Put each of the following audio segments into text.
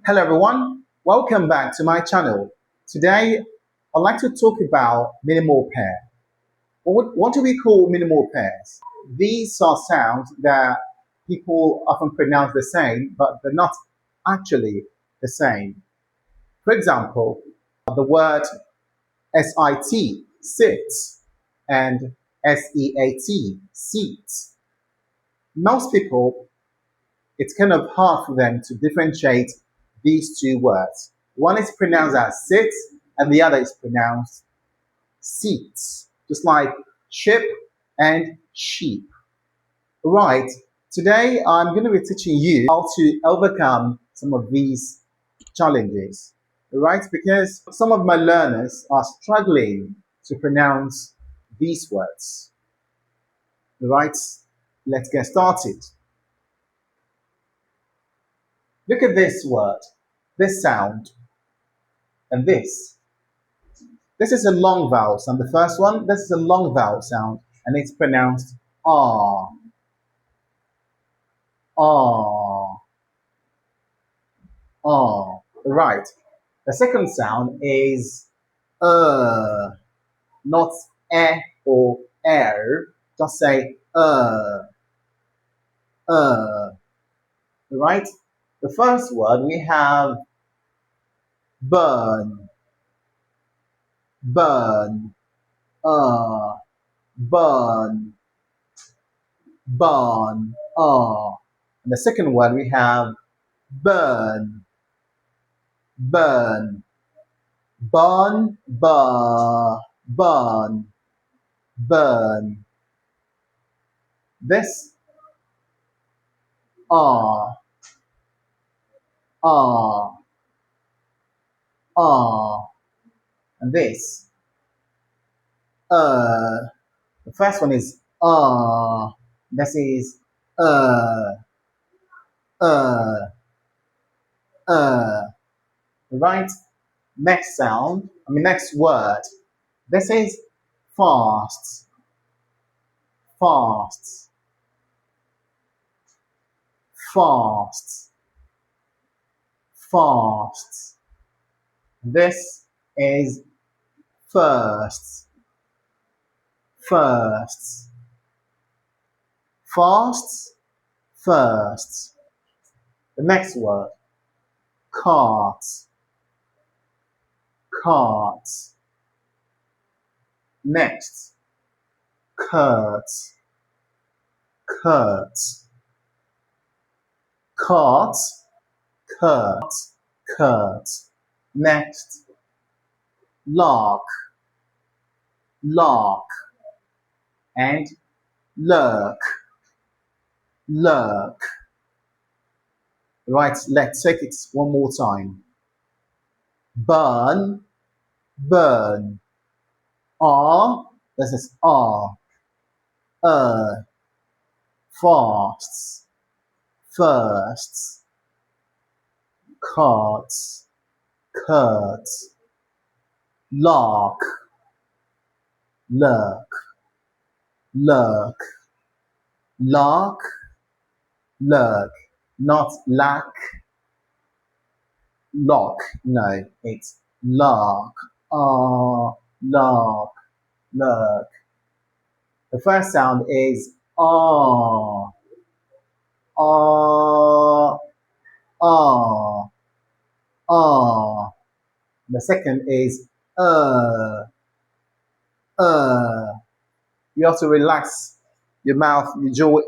Hello everyone, welcome back to my channel. Today I'd like to talk about minimal pair. What do we call minimal pairs? These are sounds that people often pronounce the same, but they're not actually the same. For example, the word sit, sits, and seat, seats. Most people, it's kind of hard for them to differentiate these two words. One is pronounced as sits, and the other is pronounced seats, just like ship and sheep. Right, today I'm going to be teaching you how to overcome some of these challenges, right? Because some of my learners are struggling to pronounce these words. Right, let's get started. Look at this word, this sound, and this. This is a long vowel sound. The first one, this is a long vowel sound, and it's pronounced ah, ah, ah. Right. The second sound is not or air. Just say right? The first word we have burn, burn, burn, burn, And the second word we have burn, burn, burn, burn, burn. This ah, ah, ah, and this the first one is this is uh, right? Next sound, next word. This is fast, fast, fast, fast. This is first, first, fast, first. The next word, cart, cart. Next, curt, curt, cart, curt, curt. Next, lock, lock, and lurk, lurk. Right, let's take it one more time. Burn, burn. This is fasts, firsts, carts, curts, lark, lurk, lurk, lark, lurk, not lack, lock, no, it's lark, lark, lurk. The first sound is ah, ah, ah, ah. The second is You have to relax your mouth, your jaw,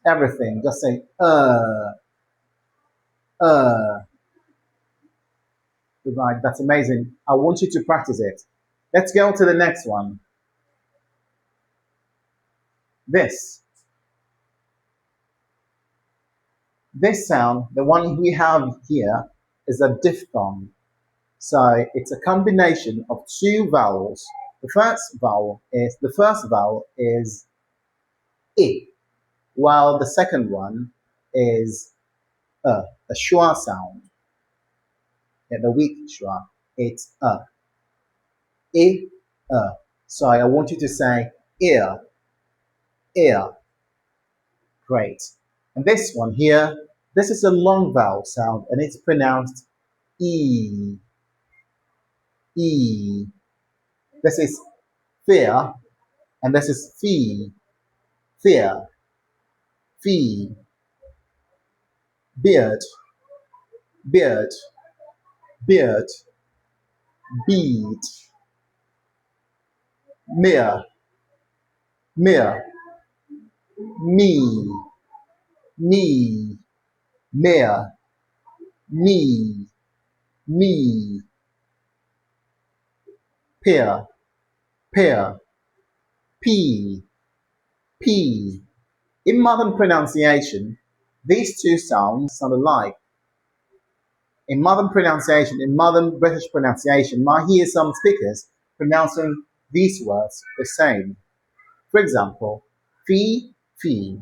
everything. Just say Right, that's amazing. I want you to practice it. Let's go to the next one. This sound, the one we have here, is a diphthong. So it's a combination of two vowels. The first vowel is I, while the second one is the schwa sound. Yeah, the weak schwa. It's I, So I want you to say ear. Great. And this one here, This is a long vowel sound and it's pronounced E. E. This is fear and this is fee. Fear. Fee. Beard. Beard. Beard. Bead. Mere. Mere. Me. Me. Mere. Me. Me. Peer. Peer. P. P. In modern pronunciation, these two sounds sound alike. In modern pronunciation, in modern British pronunciation, you might hear some speakers pronouncing these words the same. For example, fee, fee,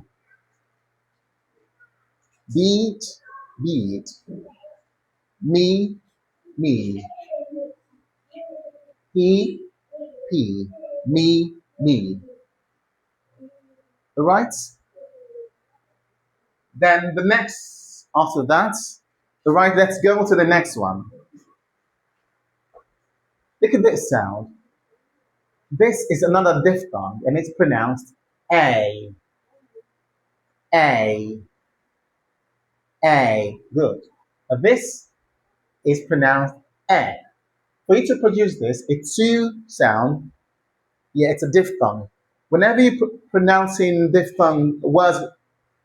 beat, beat, me, me, he, he, me, me. Alright? Then the next, after that, alright, let's go to the next one. Look at this sound. This is another diphthong and it's pronounced A. A. A. Good. This is pronounced E. For you to produce this, it's two sound. Yeah, it's a diphthong. Whenever you're pronouncing diphthong words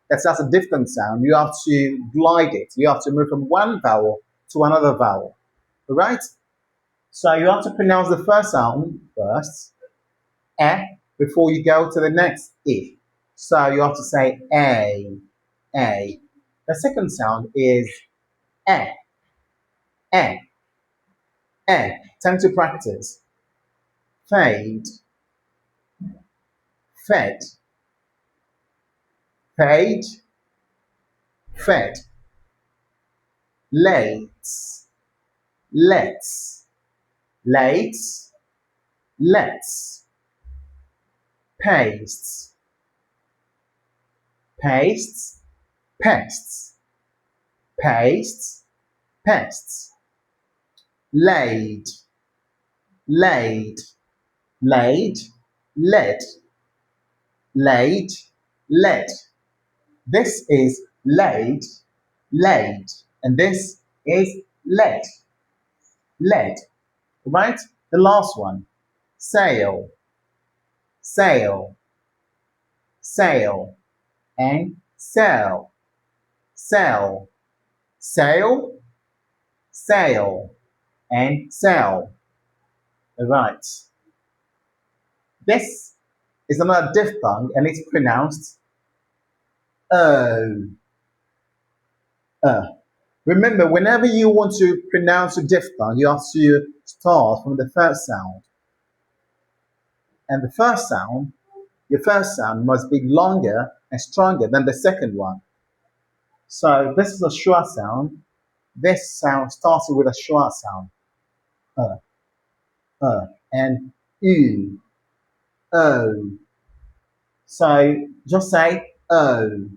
that starts a diphthong sound, you have to glide it. You have to move from one vowel to another vowel. Alright? So you have to pronounce the first sound first, E, before you go to the next I. So you have to say A. A. The second sound is E. E. E. Time to practice. Fade. Fed. Fade. Fed. Late. Let's. Late. Let's. Pastes. Pastes. Pests. Pastes. Pests. Laid. Laid. Laid. Led. Laid. Led. This is laid. Laid. And this is led. Led. Right? The last one. Sail. Sail. Sail. And sell. Sell. Sail. Sail. And sell. Right. This is another diphthong and it's pronounced O. Remember, whenever you want to pronounce a diphthong, you have to start from the first sound. And the first sound, your first sound must be longer and stronger than the second one. So this is a short sound. This sound starts with a short sound. And U. O. So just say O.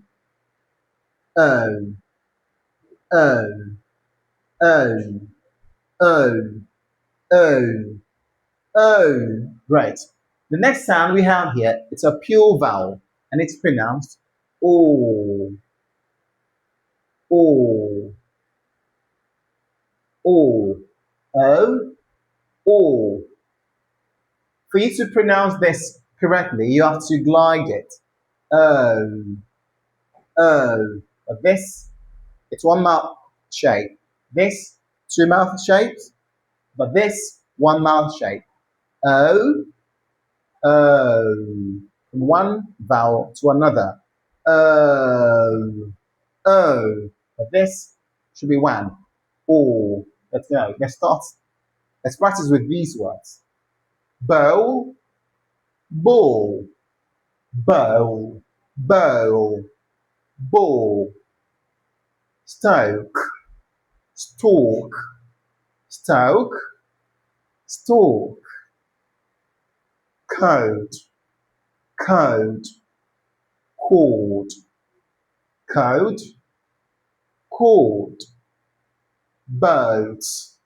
O. O. O. O. O. O. Great. The next sound we have here, it's a pure vowel and it's pronounced O. O. O. O. O. For you to pronounce this correctly, you have to glide it. O. O. But this, it's one mouth shape. This, two mouth shapes. But this, one mouth shape. O. O. From one vowel to another. O. O. But this should be one. O. Let's go. Let's start. Let's practice with these words. Bowl. Ball. Bowl. Bowl. Ball. Stoke. Stalk. Stoke. Stalk. Code. Code. Cord. Code. cold, birds,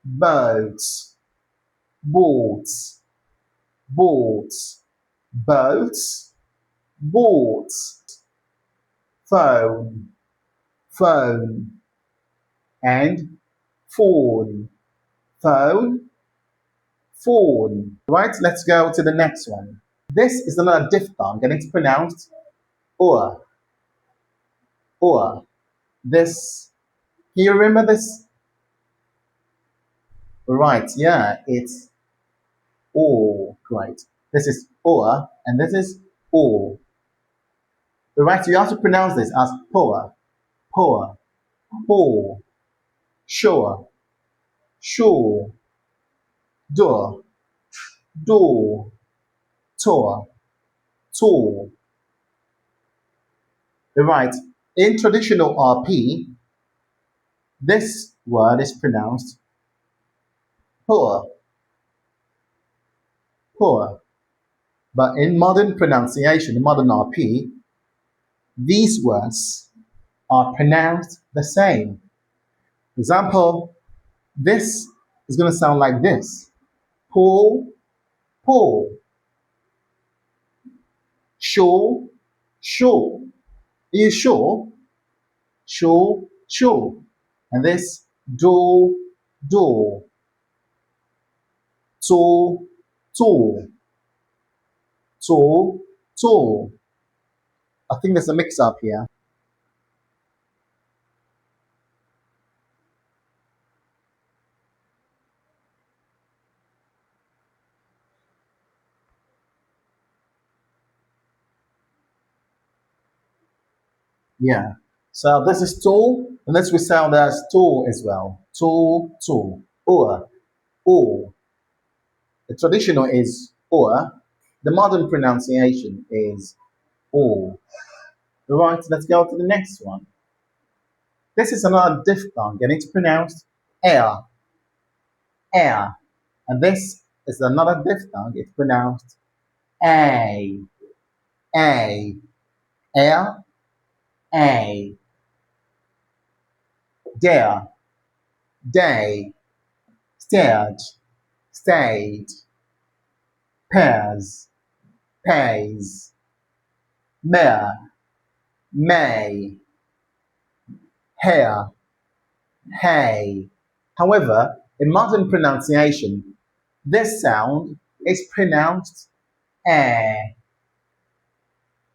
birds, boats, boats, boats, boats, phone, phone, and phone, phone, phone. Right, let's go to the next one. This is another diphthong and it's pronounced or, or. This, can you remember this? Right, yeah, it's or, right. This is or and this is or. Right, you have to pronounce this as poor, poor, poor, sure, sure, door, door, tour, tour. Right, in traditional RP, this word is pronounced poor, poor. But in modern pronunciation, in modern RP, these words are pronounced the same. For example, this is going to sound like this. Pull, pull. Sure, sure. Are you sure? Sure, sure. And this, door, door. Tool, tool. Tool, tool. I think there's a mix up here. Yeah. So this is tool, and this we sound as tool as well. Tool, tool. Or. The traditional is or. The modern pronunciation is or. Right, let's go to the next one. This is another diphthong, and it's pronounced air, air. And this is another diphthong, it's pronounced a, a, air, a, dare, day, stared, stayed, pairs, pays, mare, may, hair, hay. However, in modern pronunciation, this sound is pronounced air,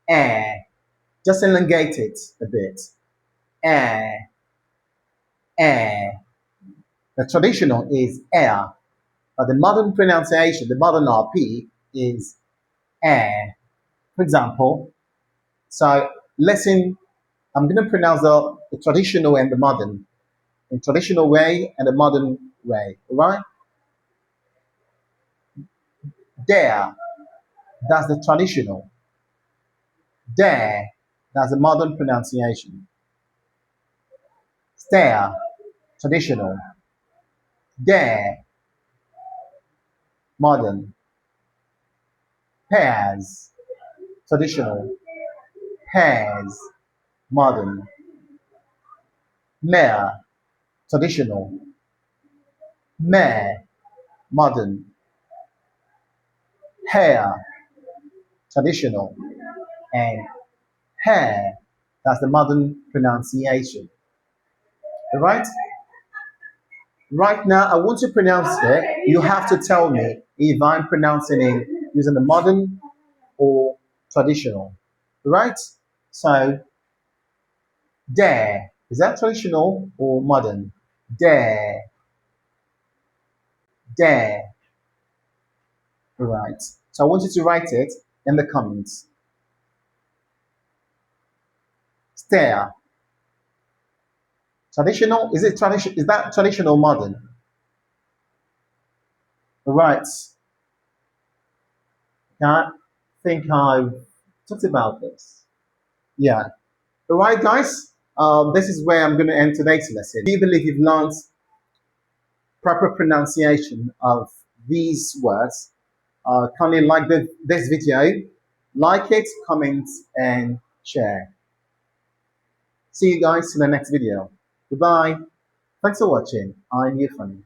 air. Just elongate it a bit. Air, air. The traditional is air, but the modern pronunciation, the modern RP, is air. For example, so listen, I'm going to pronounce the traditional and the modern, in traditional way and the modern way, all right? Dare, that's the traditional. Dare, that's the modern pronunciation. Stare, traditional. Dare, modern. Pairs, traditional. Pairs, modern. Mare, traditional. Mare, modern. Hair, traditional. And hair, that's the modern pronunciation. All right? Right now, I want to pronounce it. You have to tell me if I'm pronouncing it using the modern or traditional. Right? So, dare. Is that traditional or modern? Dare. Dare. Right. So I want you to write it in the comments. Stare. Traditional? Is it tradition? Is that traditional or modern? Right. I think I've talked about this. Yeah. All right, guys. This is where I'm going to end today's lesson. Do you believe you've learned proper pronunciation of these words? Kindly like this video, like it, comment, and share. See you guys in the next video. Goodbye. Thanks for watching. I'm Euphony.